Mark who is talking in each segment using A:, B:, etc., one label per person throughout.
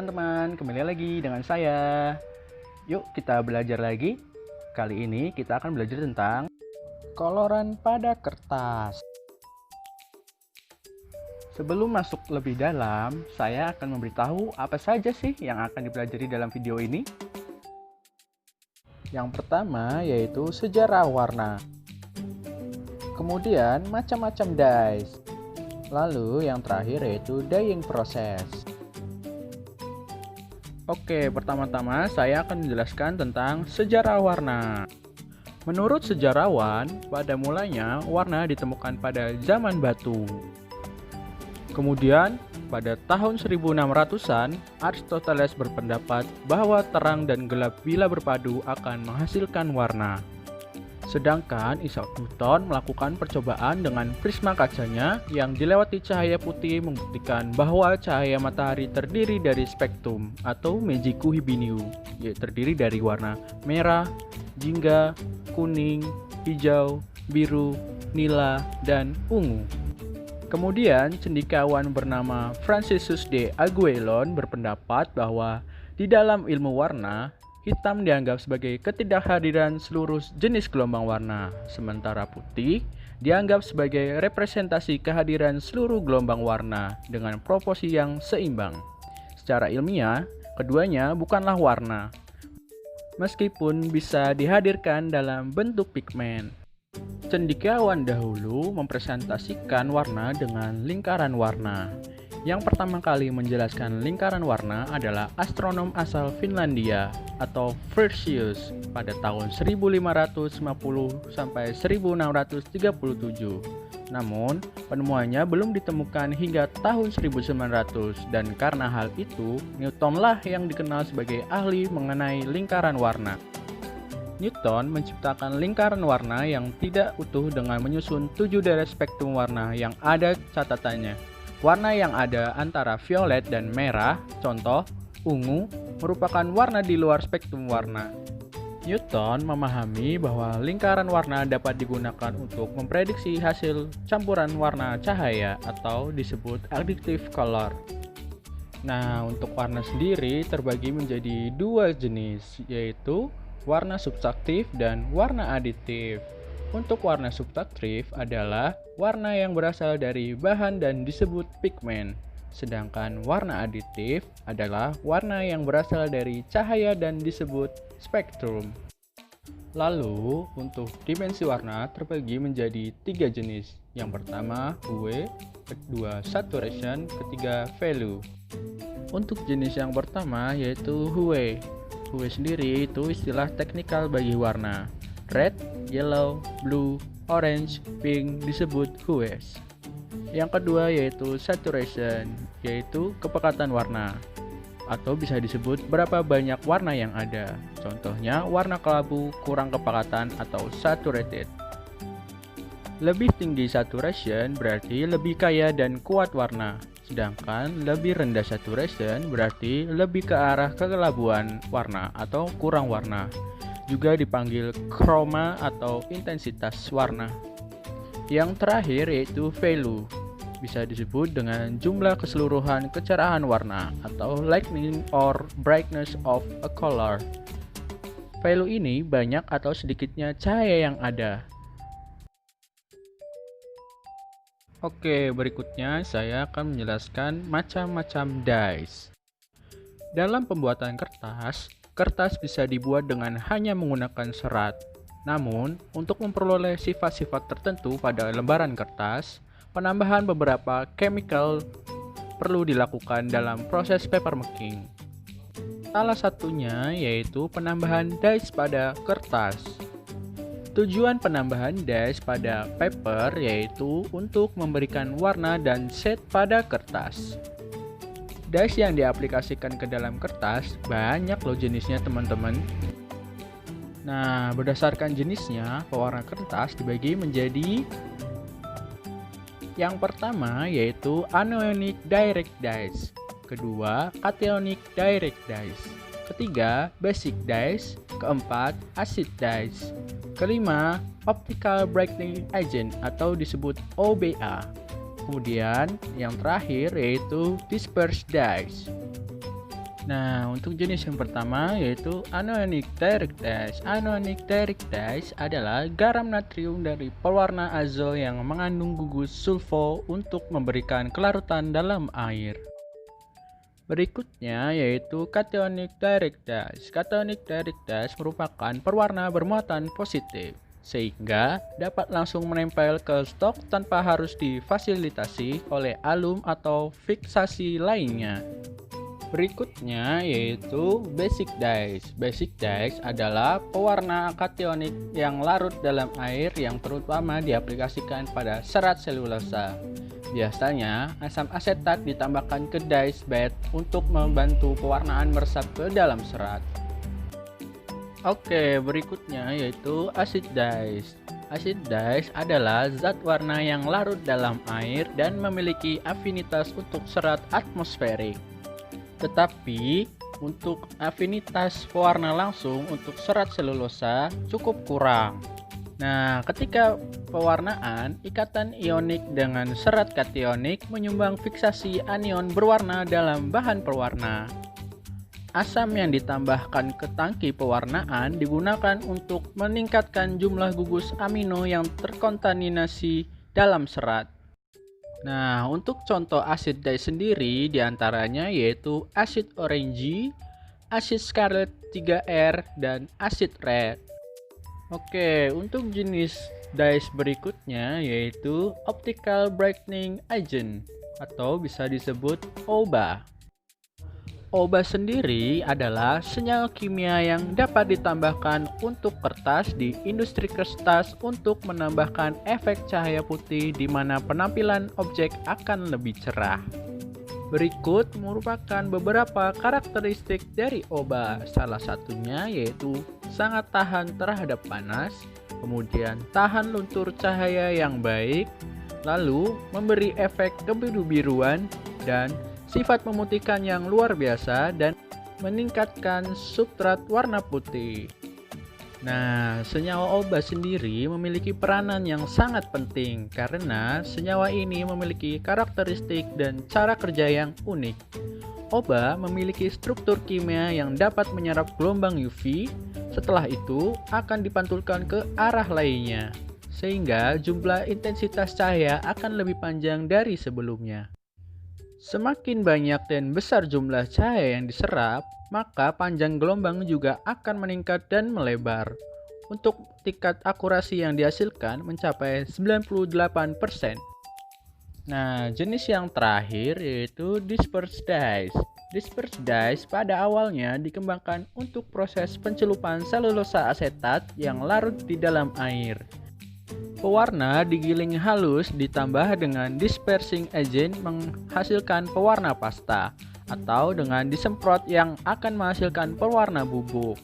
A: teman-teman, kembali lagi dengan saya. Yuk kita belajar lagi. Kali ini kita akan belajar tentang koloran pada kertas. Sebelum masuk lebih dalam, saya akan memberitahu apa saja sih yang akan dipelajari dalam video ini. Yang pertama yaitu sejarah warna. Kemudian macam-macam dyes. Lalu yang terakhir yaitu dyeing process. Oke, pertama-tama saya akan menjelaskan tentang sejarah warna. Menurut sejarawan, pada mulanya warna ditemukan pada zaman batu. Kemudian, pada tahun 1600-an, Aristoteles berpendapat bahwa terang dan gelap bila berpadu akan menghasilkan warna. Sedangkan Isaac Newton melakukan percobaan dengan prisma kacanya yang dilewati cahaya putih membuktikan bahwa cahaya matahari terdiri dari spektrum atau magicu hibiniu, yaitu terdiri dari warna merah, jingga, kuning, hijau, biru, nila, dan ungu. Kemudian cendekiawan bernama Franciscus de Aiguillon berpendapat bahwa di dalam ilmu warna, hitam dianggap sebagai ketidakhadiran seluruh jenis gelombang warna, sementara putih dianggap sebagai representasi kehadiran seluruh gelombang warna dengan proporsi yang seimbang. Secara ilmiah, keduanya bukanlah warna, meskipun bisa dihadirkan dalam bentuk pigmen. Cendekiawan dahulu mempresentasikan warna dengan lingkaran warna. Yang pertama kali menjelaskan lingkaran warna adalah astronom asal Finlandia atau Frescius pada tahun 1550 sampai 1637. Namun, penemuannya belum ditemukan hingga tahun 1900 dan karena hal itu, Newtonlah yang dikenal sebagai ahli mengenai lingkaran warna. Newton menciptakan lingkaran warna yang tidak utuh dengan menyusun 7 dari spektrum warna yang ada catatannya. Warna yang ada antara violet dan merah, contoh, ungu, merupakan warna di luar spektrum warna. Newton memahami bahwa lingkaran warna dapat digunakan untuk memprediksi hasil campuran warna cahaya atau disebut additive color. Nah, untuk warna sendiri terbagi menjadi dua jenis, yaitu warna subtraktif dan warna aditif. Untuk warna subtraktif adalah warna yang berasal dari bahan dan disebut pigmen. Sedangkan warna aditif adalah warna yang berasal dari cahaya dan disebut spektrum. Lalu, untuk dimensi warna terbagi menjadi 3 jenis. Yang pertama, hue, kedua saturation, ketiga value. Untuk jenis yang pertama yaitu hue. Hue sendiri itu istilah teknikal bagi warna. Red, yellow, blue, orange, pink disebut hues. Yang kedua yaitu saturation, yaitu kepekatan warna, atau bisa disebut berapa banyak warna yang ada. Contohnya warna kelabu kurang kepekatan atau saturated. Lebih tinggi saturation berarti lebih kaya dan kuat warna, sedangkan lebih rendah saturation berarti lebih ke arah kekelabuan warna atau kurang warna. Juga dipanggil chroma atau intensitas warna. Yang terakhir yaitu value, bisa disebut dengan jumlah keseluruhan kecerahan warna atau lightning or brightness of a color. Value ini banyak atau sedikitnya cahaya yang ada. Oke, berikutnya saya akan menjelaskan macam-macam dyes. Dalam pembuatan kertas bisa dibuat dengan hanya menggunakan serat. Namun, untuk memperoleh sifat-sifat tertentu pada lembaran kertas, penambahan beberapa chemical perlu dilakukan dalam proses papermaking. Salah satunya yaitu penambahan dyes pada kertas. Tujuan penambahan dyes pada paper yaitu untuk memberikan warna dan shade pada kertas. Dyes yang diaplikasikan ke dalam kertas banyak loh jenisnya teman-teman. Nah, berdasarkan jenisnya, pewarna kertas dibagi menjadi yang pertama yaitu anionic direct dyes, kedua cationic direct dyes, ketiga basic dyes, keempat acid dyes, kelima optical brightening agent atau disebut OBA. Kemudian yang terakhir yaitu dispersed dyes. Nah, untuk jenis yang pertama yaitu anionic direct dash. Anionic direct dash adalah garam natrium dari pewarna azo yang mengandung gugus sulfo untuk memberikan kelarutan dalam air. Berikutnya yaitu cationic direct dash. Cationic direct dash merupakan pewarna bermuatan positif, sehingga dapat langsung menempel ke stok tanpa harus difasilitasi oleh alum atau fiksasi lainnya. Berikutnya yaitu basic dyes. Basic dyes adalah pewarna kationik yang larut dalam air yang terutama diaplikasikan pada serat selulosa. Biasanya asam asetat ditambahkan ke dyes bed untuk membantu pewarnaan meresap ke dalam serat. Oke, berikutnya yaitu acid dyes. Acid dyes adalah zat warna yang larut dalam air dan memiliki afinitas untuk serat atmosferik. Tetapi untuk afinitas pewarna langsung untuk serat selulosa cukup kurang. Nah, ketika pewarnaan, ikatan ionik dengan serat kationik menyumbang fiksasi anion berwarna dalam bahan pewarna. Asam yang ditambahkan ke tangki pewarnaan digunakan untuk meningkatkan jumlah gugus amino yang terkontaminasi dalam serat. Nah, untuk contoh acid dye sendiri diantaranya yaitu acid orange, acid scarlet 3R, dan acid red. Oke, untuk jenis dyes berikutnya yaitu optical brightening agent atau bisa disebut OBA. OBA sendiri adalah senyawa kimia yang dapat ditambahkan untuk kertas di industri kertas untuk menambahkan efek cahaya putih di mana penampilan objek akan lebih cerah. Berikut merupakan beberapa karakteristik dari OBA. Salah satunya yaitu sangat tahan terhadap panas, kemudian tahan luntur cahaya yang baik, lalu memberi efek kebiru-biruan dan sifat memutihkan yang luar biasa dan meningkatkan substrat warna putih. Nah, senyawa OBA sendiri memiliki peranan yang sangat penting karena senyawa ini memiliki karakteristik dan cara kerja yang unik. OBA memiliki struktur kimia yang dapat menyerap gelombang UV, setelah itu akan dipantulkan ke arah lainnya, sehingga jumlah intensitas cahaya akan lebih panjang dari sebelumnya. Semakin banyak dan besar jumlah cahaya yang diserap, maka panjang gelombang juga akan meningkat dan melebar. Untuk tingkat akurasi yang dihasilkan mencapai 98%. Nah, jenis yang terakhir yaitu dispersed dyes. Dispersed dyes pada awalnya dikembangkan untuk proses pencelupan selulosa asetat yang larut di dalam air. Pewarna digiling halus ditambah dengan dispersing agent menghasilkan pewarna pasta atau dengan disemprot yang akan menghasilkan pewarna bubuk.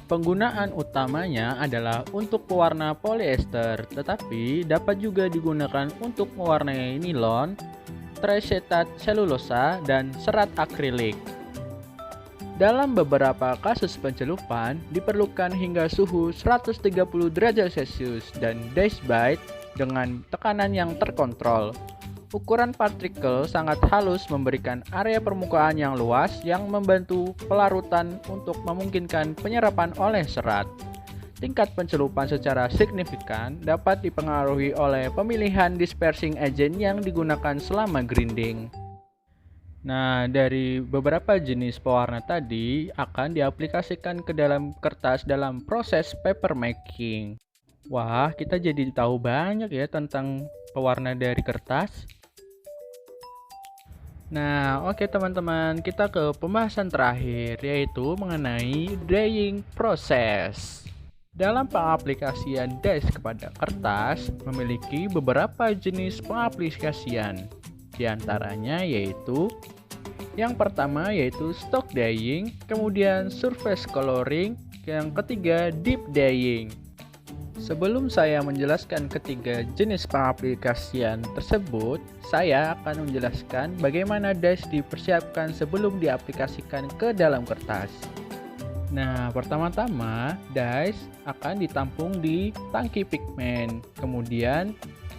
A: Penggunaan utamanya adalah untuk pewarna polyester, tetapi dapat juga digunakan untuk mewarnai nilon, triacetat selulosa, dan serat akrilik. Dalam beberapa kasus pencelupan, diperlukan hingga suhu 130 derajat Celcius dan dyes bed dengan tekanan yang terkontrol. Ukuran partikel sangat halus memberikan area permukaan yang luas yang membantu pelarutan untuk memungkinkan penyerapan oleh serat. Tingkat pencelupan secara signifikan dapat dipengaruhi oleh pemilihan dispersing agent yang digunakan selama grinding. Nah, dari beberapa jenis pewarna tadi akan diaplikasikan ke dalam kertas dalam proses paper making. Wah, kita jadi tahu banyak ya tentang pewarna dari kertas. Nah, oke teman-teman, kita ke pembahasan terakhir yaitu mengenai drying process. Dalam pengaplikasian dyes kepada kertas memiliki beberapa jenis pengaplikasian. Di antaranya yaitu yang pertama yaitu stock dyeing, kemudian surface coloring, yang ketiga deep dyeing. Sebelum saya menjelaskan ketiga jenis pengaplikasian tersebut, saya akan menjelaskan bagaimana dyes dipersiapkan sebelum diaplikasikan ke dalam kertas. Nah, pertama-tama dyes akan ditampung di tangki pigmen, kemudian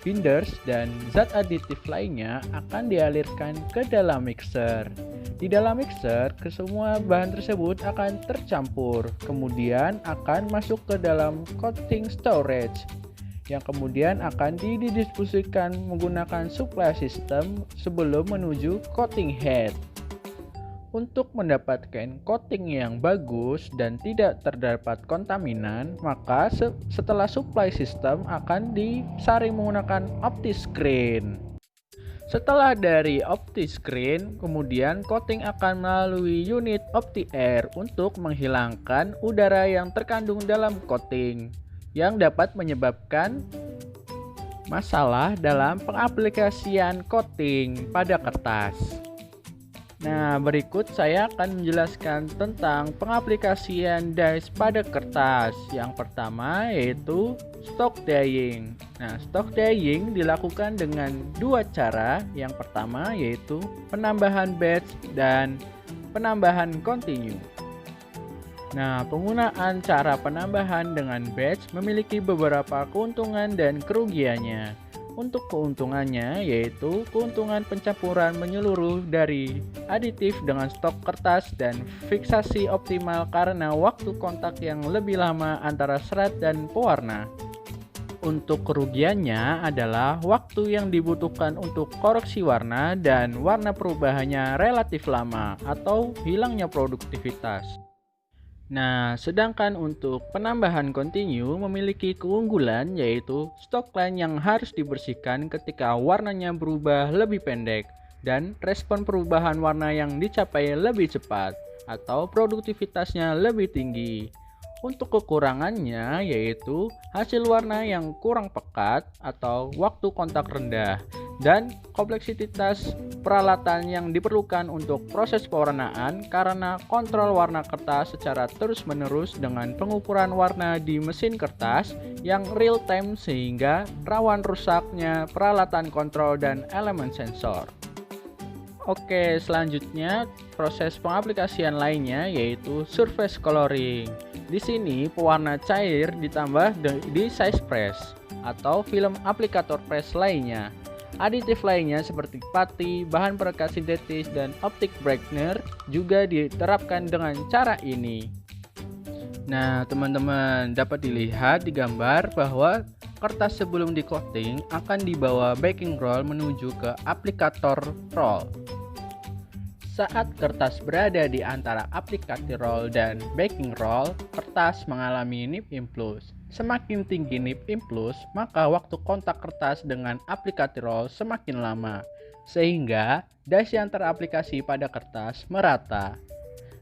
A: binders dan zat aditif lainnya akan dialirkan ke dalam mixer. Di dalam mixer, kesemua bahan tersebut akan tercampur, kemudian akan masuk ke dalam coating storage, yang kemudian akan didistribusikan menggunakan supply system sebelum menuju coating head. Untuk mendapatkan coating yang bagus dan tidak terdapat kontaminan, maka setelah supply system akan disaring menggunakan OptiScreen. Setelah dari OptiScreen, kemudian coating akan melalui unit OptiAir untuk menghilangkan udara yang terkandung dalam coating yang dapat menyebabkan masalah dalam pengaplikasian coating pada kertas. Nah, berikut saya akan menjelaskan tentang pengaplikasian dies pada kertas. Yang pertama yaitu stock dyeing. Nah, stock dyeing dilakukan dengan dua cara. Yang pertama yaitu penambahan batch dan penambahan continue. Nah, penggunaan cara penambahan dengan batch memiliki beberapa keuntungan dan kerugiannya. Untuk keuntungannya yaitu keuntungan pencampuran menyeluruh dari aditif dengan stok kertas dan fiksasi optimal karena waktu kontak yang lebih lama antara serat dan pewarna. Untuk kerugiannya adalah waktu yang dibutuhkan untuk koreksi warna dan warna perubahannya relatif lama atau hilangnya produktivitas. Nah, sedangkan untuk penambahan continue memiliki keunggulan yaitu stok line yang harus dibersihkan ketika warnanya berubah lebih pendek dan respon perubahan warna yang dicapai lebih cepat atau produktivitasnya lebih tinggi. Untuk kekurangannya yaitu hasil warna yang kurang pekat atau waktu kontak rendah dan kompleksitas peralatan yang diperlukan untuk proses pewarnaan karena kontrol warna kertas secara terus-menerus dengan pengukuran warna di mesin kertas yang real time sehingga rawan rusaknya peralatan kontrol dan elemen sensor. Oke, selanjutnya proses pengaplikasian lainnya yaitu surface coloring. Di sini pewarna cair ditambah di size press atau film aplikator press lainnya. Aditif lainnya seperti putty, bahan perekat sintetis, dan optic brightener juga diterapkan dengan cara ini. Nah, teman-teman dapat dilihat di gambar bahwa kertas sebelum di coating akan dibawa baking roll menuju ke aplikator roll. Saat kertas berada di antara aplikator roll dan baking roll, kertas mengalami nip impuls. Semakin tinggi nip impuls, maka waktu kontak kertas dengan aplikator roll semakin lama, sehingga dies yang teraplikasi pada kertas merata.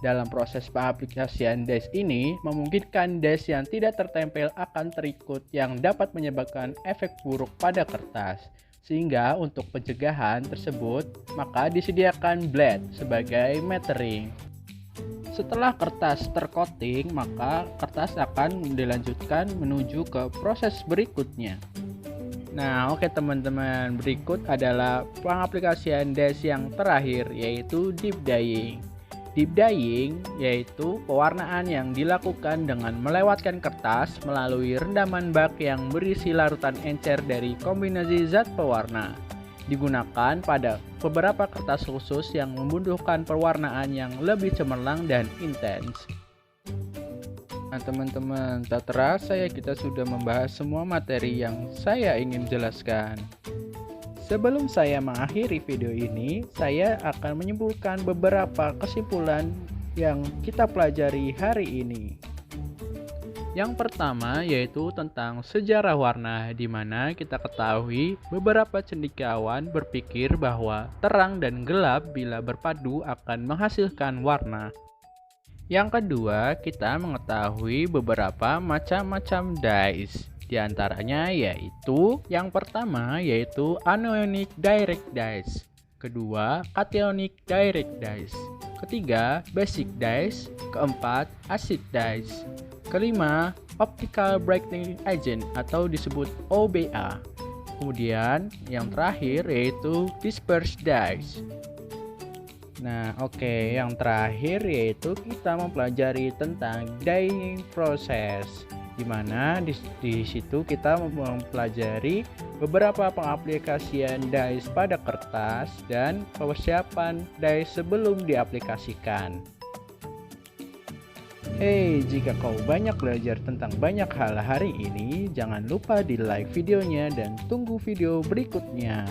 A: Dalam proses pengaplikasian dies ini, memungkinkan dies yang tidak tertempel akan terikut yang dapat menyebabkan efek buruk pada kertas. Sehingga untuk pencegahan tersebut, maka disediakan blade sebagai metering. Setelah kertas tercoating, maka kertas akan dilanjutkan menuju ke proses berikutnya. Nah, oke teman-teman, berikut adalah pengaplikasian dies yang terakhir yaitu deep dyeing. Deep dyeing yaitu pewarnaan yang dilakukan dengan melewatkan kertas melalui rendaman bak yang berisi larutan encer dari kombinasi zat pewarna. Digunakan pada beberapa kertas khusus yang membutuhkan pewarnaan yang lebih cemerlang dan intens. Nah teman-teman, tak terasa ya kita sudah membahas semua materi yang saya ingin jelaskan. Sebelum saya mengakhiri video ini, saya akan menyimpulkan beberapa kesimpulan yang kita pelajari hari ini. Yang pertama yaitu tentang sejarah warna, di mana kita ketahui beberapa cendekiawan berpikir bahwa terang dan gelap bila berpadu akan menghasilkan warna. Yang kedua, kita mengetahui beberapa macam-macam dies. Di antaranya yaitu yang pertama yaitu anionic direct dies, kedua cationic direct dies, ketiga basic dies, keempat acid dies, kelima optical brightening agent atau disebut OBA, kemudian yang terakhir yaitu dispersed dies. Nah, yang terakhir yaitu kita mempelajari tentang dyeing process. di mana di situ kita mempelajari beberapa pengaplikasian dice pada kertas dan persiapan dice sebelum diaplikasikan. Hey, jika kau banyak belajar tentang banyak hal hari ini, jangan lupa di like videonya dan tunggu video berikutnya.